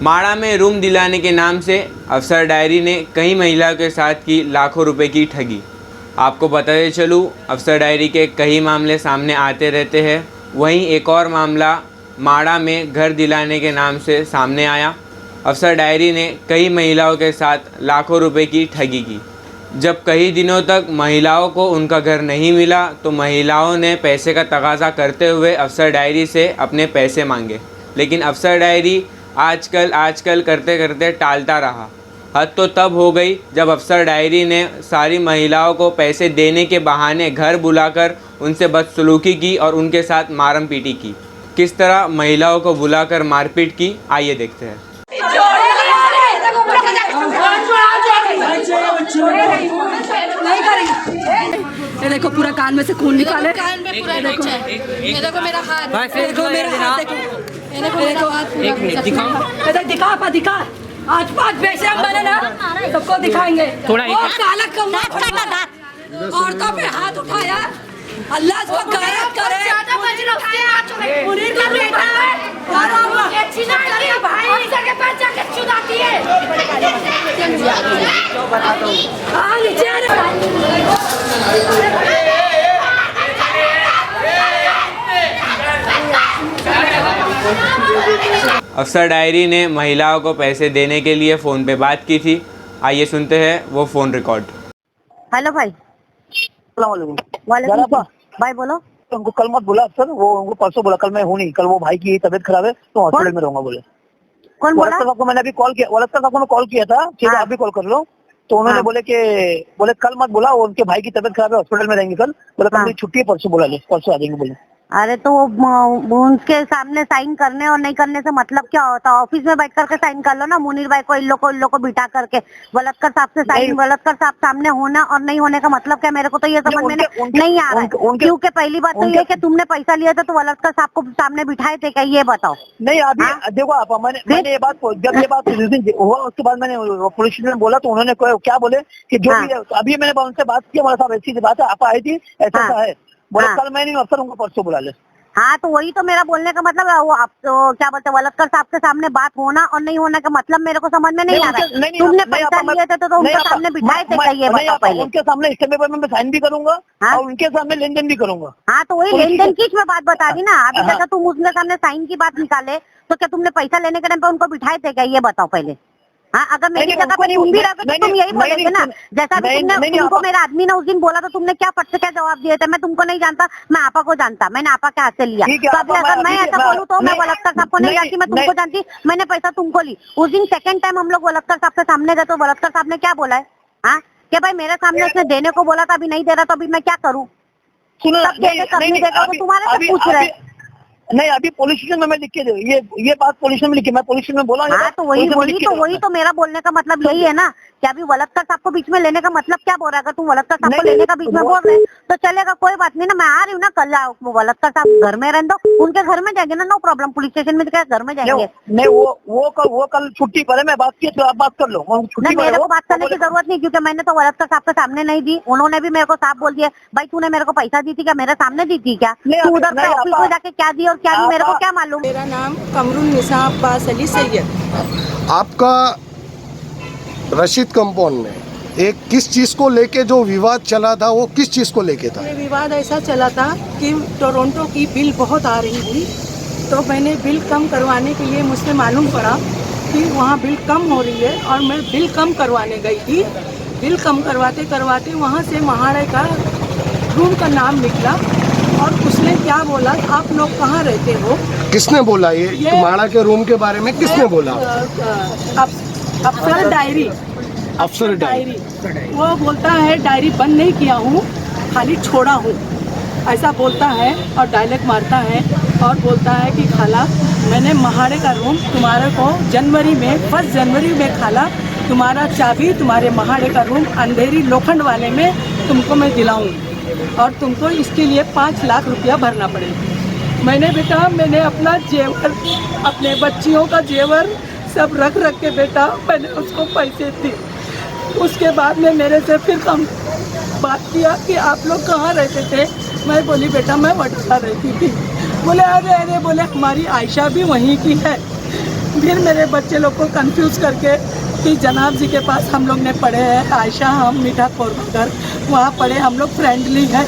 माड़ा में रूम दिलाने के नाम से अफसर डायरी ने कई महिलाओं के साथ की लाखों रुपए की ठगी। आपको बताते चलूँ, अफसर डायरी के कई मामले सामने आते रहते हैं। वहीं एक और मामला माड़ा में घर दिलाने के नाम से सामने आया। अफसर डायरी ने कई महिलाओं के साथ लाखों रुपए की ठगी की। जब कई दिनों तक महिलाओं को उनका घर नहीं मिला तो महिलाओं ने पैसे का तकाजा करते हुए अफसर डायरी से अपने पैसे मांगे, लेकिन अफसर डायरी आजकल करते करते टालता रहा। हद तो तब हो गई जब अफसर डायरी ने सारी महिलाओं को पैसे देने के बहाने घर बुलाकर उनसे बदसलूकी की और उनके साथ मारम पीटी की। किस तरह महिलाओं को बुलाकर मारपीट की, आइए देखते हैं। ये देखो पूरा कान में से खून निकाले। कान में पूरा देखो, ये देखो मेरा हाथ, देखो मेरा हाथ, ये देखो मेरा हाथ पूरा। दिखा दिखा। आज 5 बेशरम बने ना, सबको दिखाएंगे। थोड़ा काला कौवा औरतों पे हाथ उठाया, अल्लाह इसको गायब करे। मुनीर का बेटा है, भाई के पास जाके चुदाती है। अफसर डायरी ने महिलाओं को पैसे देने के लिए फ़ोन पे बात की थी। आइए सुनते हैं वो फ़ोन रिकॉर्ड। हेलो भाई। वालेकुम भाई बोलो। उनको कल मत बोला सर, वो उनको परसों बोला, कल मैं हूँ नहीं, कल वो भाई की तबीयत खराब है तो हॉस्पिटल में रहूंगा बोले। कौन बोला? वलद को मैंने अभी कॉल किया, वलद को मैं कॉल किया था, ठीक है आप भी कॉल कर लो। तो उन्होंने बोले कल मत बोला, वो उनके भाई की तबीयत खराब है, हॉस्पिटल में रहेंगे कल। बोले कल छुट्टी है, परसों बोला, परसों आ जाएंगे बोले। अरे तो वो उनके सामने साइन करने और नहीं करने से मतलब क्या होता? ऑफिस में बैठ करके साइन कर लो ना, मुनीर भाई को इन लोग को बिठा करके। वलदकर साहब से साइन, वलदकर साहब सामने होना और नहीं होने का मतलब क्या? मेरे को तो ये समझ में नहीं आ रहा है। क्योंकि पहली बात तो ये कि तुमने पैसा लिया था तो वलदकर साहब को सामने बिठाए थे क्या, ये बताओ। नहीं अभी देखो आप, मैंने ये बात, जब ये बात हुआ उसके बाद मैंने पुलिस में बोला तो उन्होंने क्या बोले कि जो भी अभी मैंने उनसे बात की, हमारे साहब ऐसी बात है, आप आई थी ऐसा है, बोले कल मैं नहीं, अफसर उनको परसों बुला ले। हाँ तो वही तो मेरा बोलने का मतलब है। वो आप तो क्या बोलते हैं, वलदकर साहब के सामने बात होना और नहीं होने का मतलब मेरे को समझ में नहीं आ रहा है। तुमने पैसा लिए थे तो उनके सामने बिठाए थे क्या, ये बताओ पहले। उनके सामने इस पेपर में मैं साइन भी करूंगा और उनके सामने लेन देन भी करूंगा। हाँ तो वही लेन देन की मैं बात बता दी ना। अभी तक तुम उसके सामने साइन की बात निकाले तो क्या तुमने पैसा लेने के टाइम पे उनको बिठाए थे क्या, ये बताओ पहले। हाँ अगर मेरी जगह पे तुम भी रहते तो तुम यही बोलेगे ना। जैसा भी तुमने तुमको मेरा आदमी ने उस दिन बोला तो तुमने क्या फट से क्या जवाब दिए थे? मैं तुमको नहीं जानता, मैं आपा को जानता, मैंने आपा के हाथ से लिया। तो अभी अगर मैं ऐसा बोलूँ तो मैं वलदकर साहब को नहीं जानती, मैं तुमको जानती, मैंने पैसा तुमको ली। उस दिन सेकंड टाइम हम लोग वलदकर साहब के सामने गए तो वलदकर साहब ने क्या बोला है? हाँ कि भाई मेरे सामने उसने देने को बोला था, अभी नहीं दे रहा तो अभी मैं क्या करूँ? तुम्हारे से पूछ रहे। नहीं अभी पुलिस स्टेशन में मैं लिख के ये बात पुलिस स्टेशन में लिखी, मैं पुलिस स्टेशन में बोला। हाँ तो वही तो मेरा बोलने का मतलब यही है ना कि अभी वलदकर साहब को बीच में लेने का मतलब क्या बोल रहा है? अगर तुम वलदकर साहब को लेने का बीच में बोल रहे तो चलेगा, कोई बात नहीं ना, मैं आ रही हूँ ना कल। वलदकर साहब घर में रहने दो, उनके घर में जाएंगे ना, नो प्रॉब्लम। पुलिस स्टेशन में क्या घर में जाएंगे? नहीं वो कल छुट्टी पर है, मैं बात की तो आप बात कर लो। मेरे को बात करने की जरूरत नहीं, क्योंकि मैंने तो वलदकर साहब के सामने नहीं दी। उन्होंने भी मेरे को साफ बोल दिया, भाई तूने मेरे को पैसा दी थी क्या, मेरे सामने दी थी क्या? तू उधर से ऑफिस में जाके क्या दी और क्या दी मेरे को क्या मालूम। मेरा नाम कमरुन्निसा अब्बास अली सैयद। आपका रशीद कंपाउंड में एक किस चीज को लेके जो विवाद चला था, वो किस चीज को लेके था? ये विवाद ऐसा चला था कि टोरंटो की बिल बहुत आ रही थी, तो मैंने बिल कम करवाने के लिए मुझसे मालूम पड़ा कि वहाँ बिल कम हो रही है और मैं बिल कम करवाने गई थी। बिल कम करवाते करवाते वहाँ से महाड़े का रूम का नाम निकला और उसने क्या बोला, आप लोग कहाँ रहते हो? किसने बोला ये माड़ा के रूम के बारे में? किसने बोला? अफसर डायरी। अफसर डायरी वो बोलता है डायरी बंद नहीं किया हूँ, खाली छोड़ा हूँ, ऐसा बोलता है और डायलॉग मारता है और बोलता है कि खाला मैंने महाड़े का रूम तुम्हारे को जनवरी में 1 जनवरी में खाला तुम्हारा चाबी तुम्हारे महाड़े का रूम अंधेरी लोखंड वाले में तुमको मैं दिलाऊँ और तुमको इसके लिए 5 लाख रुपया भरना पड़ेगा। मैंने बेटा मैंने अपना जेवर, अपने बच्चियों का जेवर सब रख के बेटा मैंने उसको पैसे दिए। उसके बाद में मेरे से फिर कम बात किया कि आप लोग कहाँ रहते थे? मैं बोली बेटा मैं वडोदरा रहती थी। बोले अरे बोले हमारी आयशा भी वहीं की है। फिर मेरे बच्चे लोग को कंफ्यूज करके कि जनाब जी के पास हम लोग ने पढ़े हैं, आयशा हम मीठा कोरबगर वहाँ पढ़े, हम लोग फ्रेंडली है।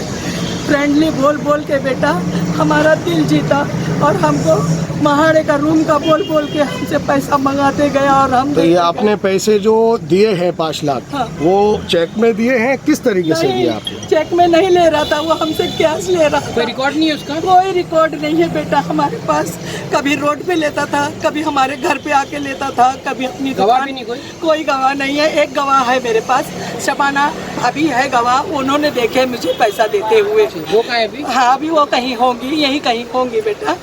फ्रेंडली बोल बोल के बेटा हमारा दिल जीता और हमको महाड़े का रूम का बोल बोल के हमसे पैसा मंगाते गया। और हम तो ये आपने पैसे जो दिए हैं 5 लाख, हाँ। वो चेक में दिए हैं, किस तरीके से दिए आपने? चेक में नहीं ले रहा था, वो हमसे कैश ले रहा था। कोई रिकॉर्ड नहीं है उसका? कोई रिकॉर्ड नहीं है बेटा हमारे पास। कभी रोड पे लेता था, कभी हमारे घर पे आके लेता था, कभी अपनी गवाह दुकान। भी नहीं कोई गवाह नहीं है। एक गवाह है मेरे पास, शबाना भाभी है गवाह, उन्होंने देखे मुझे पैसा देते हुए। वो कहाँ है अभी? हाँ अभी वो कहीं होंगी, यहीं कहीं होंगी बेटा,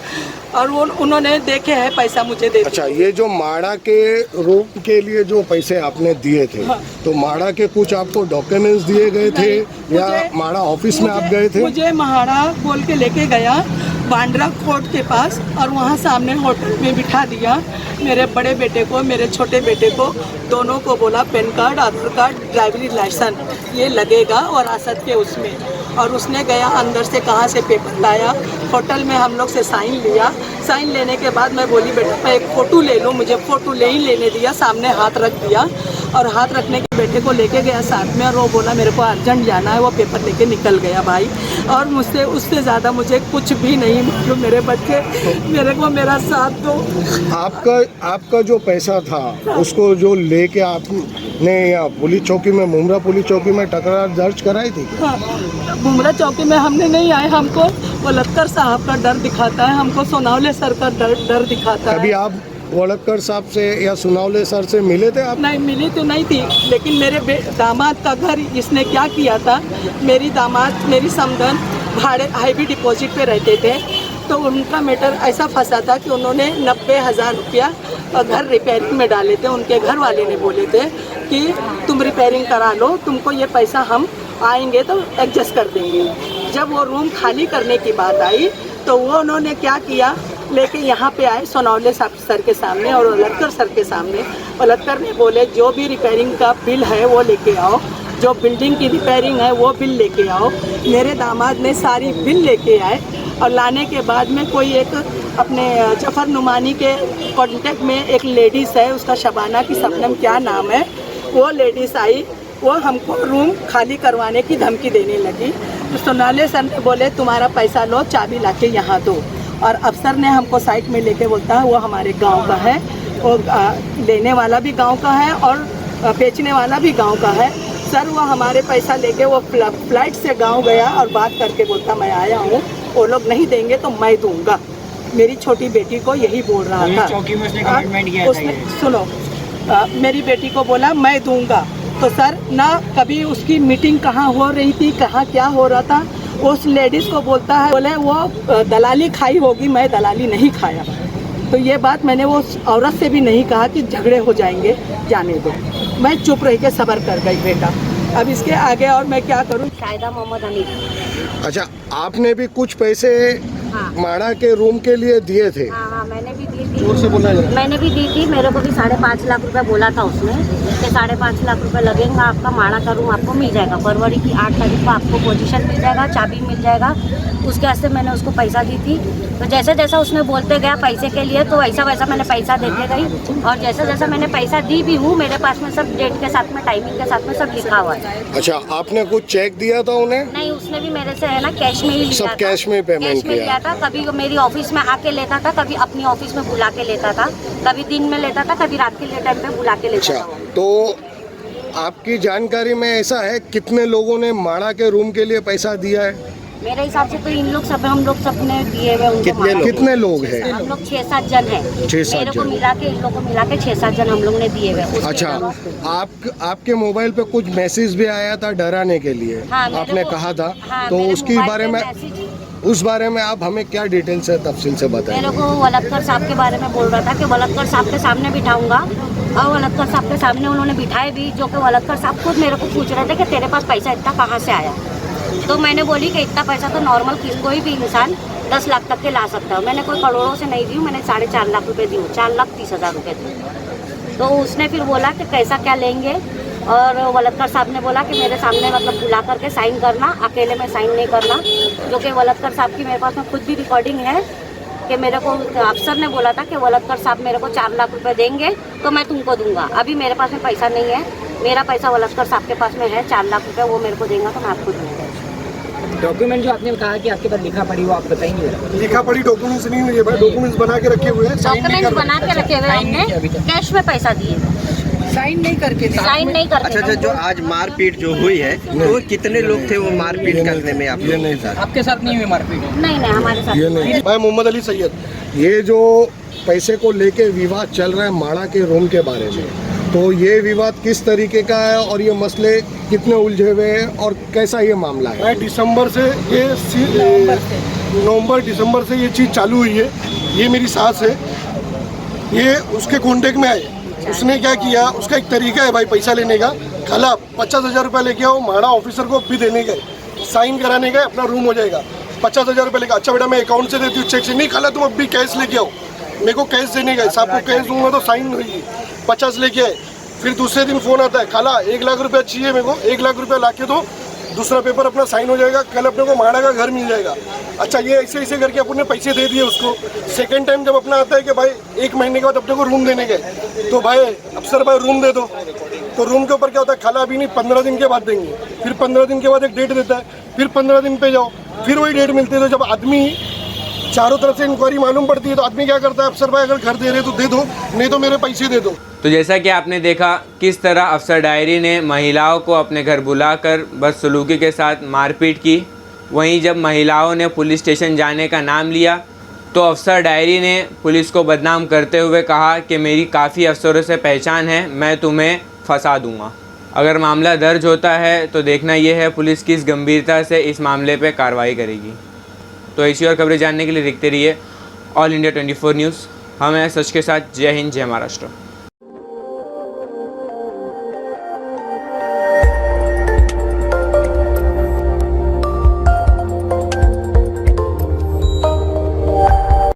और वो उन्होंने देखे हैं पैसा मुझे देते। अच्छा, ये जो माड़ा के रूम के लिए जो पैसे आपने दिए थे, हाँ। तो माड़ा के कुछ आपको डॉक्यूमेंट्स दिए गए थे या मुझे- माड़ा ऑफिस में आप गए थे? मुझे महाड़ा बोल के लेके गया बांद्रा कोर्ट के पास, और वहाँ सामने होटल में बिठा दिया। मेरे बड़े बेटे को, मेरे छोटे बेटे को, दोनों को बोला पेन कार्ड, आधार कार्ड, ड्राइवरी लाइसेंस ये लगेगा और असद के उसमें। और उसने गया अंदर से कहाँ से पेपर लाया, होटल में हम लोग से साइन लिया। साइन लेने के बाद मैं बोली बेटा मैं एक फ़ोटो ले लूँ, मुझे फ़ोटो ले ही लेने दिया, सामने हाथ रख दिया और हाथ रखने के बेटे को लेके गया साथ में, और वो बोला मेरे को अर्जेंट जाना है, वो पेपर लेके निकल गया भाई। और मुझसे उससे ज़्यादा मुझे कुछ भी नहीं मालूम। मेरे बच्चे मेरे को मेरा साथ दो। आपका जो पैसा था उसको जो लेके आपने या पुलिस चौकी में, मुमरा पुलिस चौकी में तकरार दर्ज कराई थी क्या? हाँ, मुमरा चौकी में हमने नहीं आए, हमको वलक्कर साहब का डर दिखाता है, हमको सोनावले सर का डर दिखाता है। कभी आप वलक्कर साहब से या सुनावले सर से मिले थे आप? नहीं मिली तो नहीं थी, लेकिन मेरे दामाद का घर इसने क्या किया था, मेरी दामाद मेरी समधन भाड़े हाईवी डिपॉजिट पे रहते थे, तो उनका मैटर ऐसा फंसा था कि उन्होंने 90,000 रुपया घर रिपेयरिंग में डाले थे। उनके घर वाले ने बोले थे कि तुम रिपेयरिंग करा लो, तुमको ये पैसा हम आएंगे तो एडजस्ट कर देंगे। जब वो रूम खाली करने की बात आई तो वो उन्होंने क्या किया, लेके यहाँ पे आए सोनावले सर के सामने और वलक्कर सर के सामने। वलक्कर ने बोले जो भी रिपेयरिंग का बिल है वो लेके आओ, जो बिल्डिंग की रिपेयरिंग है वो बिल लेके आओ। मेरे दामाद ने सारी बिल लेके आए और लाने के बाद में कोई एक अपने जफ़र नुमानी के कॉन्टेक्ट में एक लेडीज़ है, उसका शबाना की सपनम क्या नाम है, वो लेडीज़ आई, वो हमको रूम खाली करवाने की धमकी देने लगी। तो सोनाले सर ने बोले तुम्हारा पैसा लो, चाबी लाके यहाँ दो। और अफसर ने हमको साइड में लेके बोलता है वो हमारे गांव का है, वो लेने वाला भी गांव का है और बेचने वाला भी गांव का है। सर वो हमारे पैसा लेके वो फ्लाइट से गांव गया और बात करके बोलता मैं आया हूँ, वो लोग नहीं देंगे तो मैं दूंगा। मेरी छोटी बेटी को यही बोल रहा था। चौकी में उसने कमिटमेंट किया था। सुनो, मेरी बेटी को बोला मैं दूंगा, तो सर ना कभी उसकी मीटिंग कहाँ हो रही थी, कहाँ क्या हो रहा था, उस लेडीज़ को बोलता है, बोले वो दलाली खाई होगी, मैं दलाली नहीं खाया। तो ये बात मैंने वो औरत से भी नहीं कहा कि झगड़े हो जाएंगे, जाने दो। मैं चुप रह के सब्र कर गई बेटा, अब इसके आगे और मैं क्या करूँ। शायदा मोहम्मद हनीफ। अच्छा, आपने भी कुछ पैसे हाँ। माड़ा के रूम के लिए दिए थे? हाँ मैंने भी दी थी। मैंने भी दी थी, मेरे को भी 5.5 लाख रुपए बोला था उसने कि 5.5 लाख रुपए लगेगा, आपका माड़ा का रूम आपको मिल जाएगा, फरवरी की 8 तारीख को आपको पोजीशन मिल जाएगा, चाबी मिल जाएगा। उसके वास्ते मैंने उसको पैसा दी थी। तो जैसे जैसा उसने बोलते गया पैसे के लिए, तो वैसा वैसा मैंने पैसा देते गई, और जैसा जैसा मैंने पैसा दी भी हूँ, मेरे पास में सब डेट के साथ में, टाइमिंग के साथ में सब लिखा हुआ है। अच्छा, आपने कुछ चेक दिया था उन्हें? नहीं, उसने भी मेरे से है ना कैश में ही लिया सब था। कैश में पेमेंट कैश में किया? लिया था। कभी मेरी ऑफिस में आके लेता था, कभी अपनी ऑफिस में बुला के लेता था, कभी दिन में लेता था, कभी रात के टाइम पे बुला के लेता अच्छा, था। तो आपकी जानकारी में ऐसा है कितने लोगों ने माड़ा के रूम के लिए पैसा दिया है? मेरे हिसाब से तो इन लोग सब, हम लोग सबने दिए हुए उनको। कितने लोग हैं? हम लोग 6-7 जन हैं। 6-7 मेरे को जन। मिला के, इन लोग को मिला के 6-7 जन हम लोग ने दिए हुए। उसके अच्छा, अलावा आपके मोबाइल पे कुछ मैसेज भी आया था डराने के लिए, हाँ, मेरे आपने को- कहा था, हाँ, तो मेरे उसकी मोबाइल बारे पे में, मैसेज- उस बारे में आप हमें क्या डिटेल से तफसील से बताएं? मेरे को वलक्कर साहब के बारे में बोल रहा था कि वलक्कर साहब के सामने बिठाऊंगा, और वलक्कर साहब के सामने उन्होंने बिठाए भी, जो कि वलक्कर साहब खुद मेरे को पूछ रहे थे कि तेरे पास पैसा इतना कहाँ से आया। तो मैंने बोली कि इतना पैसा तो नॉर्मल कोई भी इंसान 10 लाख तक के ला सकता है। मैंने कोई करोड़ों से नहीं दी हूँ, मैंने 4.5 लाख रुपए दी हूँ, 4,30,000 रुपये दी। तो उसने फिर बोला कि कैसा क्या लेंगे, और वलक्कर साहब ने बोला कि मेरे सामने मतलब बुला करके साइन करना, अकेले में साइन नहीं करना, जो कि वलक्कर साहब की मेरे पास में खुद भी रिकॉर्डिंग है कि मेरे को अफसर ने बोला था कि वलदकर साहब मेरे को 4 लाख रुपए देंगे तो मैं तुमको दूंगा। अभी मेरे पास में पैसा नहीं है, मेरा पैसा वलदकर साहब के पास में है 4 लाख रुपए, वो मेरे को देंगे तो मैं आपको दूंगा। डॉक्यूमेंट जो आपने कहा कि आपके पास लिखा पड़ी वो आप बताएंगे? लिखा पड़ी डॉक्यूमेंट्स नहीं है भाई, डॉक्यूमेंट्स बना के रखे हुए हैं, डॉक्यूमेंट बना के रखे हुए हमने, कैश में पैसा दिए, साइन नहीं करके अच्छा, जो आज मारपीट जो हुई है वो कितने लोग थे वो मारपीट करने में? आप लोग नहीं साथ? आपके साथ नहीं हुई मारपीट? नहीं हमारे साथ ये नहीं। मैं मोहम्मद अली सैयद, ये जो पैसे को लेके विवाद चल रहा है माड़ा के रूम के बारे में, तो ये विवाद किस तरीके का है और ये मसले कितने उलझे हुए हैं और कैसा ये मामला है? दिसंबर से ये नवंबर दिसंबर से ये चीज़ चालू हुई है। ये मेरी सास है, ये उसके कॉन्टेक्ट में आए। उसने क्या किया, उसका एक तरीका है भाई पैसा लेने का। खाला 50,000 रुपये लेके आओ, माड़ा ऑफिसर को भी देने गए, साइन कराने गए, अपना रूम हो जाएगा। 50,000 रुपये लेके, अच्छा बेटा मैं अकाउंट से देती हूँ, चेक से नहीं। खाला तुम अभी कैश लेके आओ, मेरे को कैश देने गए, साहब को कैश दूंगा तो साइन होगी। 50 लेके आए, फिर दूसरे दिन फ़ोन आता है, खाला 1 लाख रुपया चाहिए मेरे को, 1 लाख रुपया ला के दो, दूसरा पेपर अपना साइन हो जाएगा, कल अपने को माड़ा का घर मिल जाएगा। अच्छा, ये ऐसे करके अपने पैसे दे दिए उसको। सेकंड टाइम जब अपना आता है कि भाई 1 महीने के बाद अपने को रूम देने गए, तो भाई अफसर भाई रूम दे दो, तो रूम के ऊपर क्या होता है, खाला अभी नहीं 15 दिन के बाद देंगे। फिर 15 दिन के बाद एक डेट देता है, फिर 15 दिन पे जाओ, फिर वही डेट मिलती है। तो जब आदमी चारों तरफ से इंक्वायरी मालूम पड़ती है तो आदमी क्या करता है, अफसर भाई अगर घर दे रहे तो दे दो, नहीं तो मेरे पैसे दे दो। तो जैसा कि आपने देखा किस तरह अफसर डायरी ने महिलाओं को अपने घर बुलाकर बदसलूकी के साथ मारपीट की। वहीं जब महिलाओं ने पुलिस स्टेशन जाने का नाम लिया तो अफसर डायरी ने पुलिस को बदनाम करते हुए कहा कि मेरी काफ़ी अफसरों से पहचान है, मैं तुम्हें फंसा दूंगा। अगर मामला दर्ज होता है तो देखना यह है पुलिस किस गंभीरता से इस मामले पर कार्रवाई करेगी। तो ऐसी और खबरें जानने के लिए देखते रहिए ऑल इंडिया 24 न्यूज़। हम हैं सच के साथ। जय हिंद, जय महाराष्ट्र।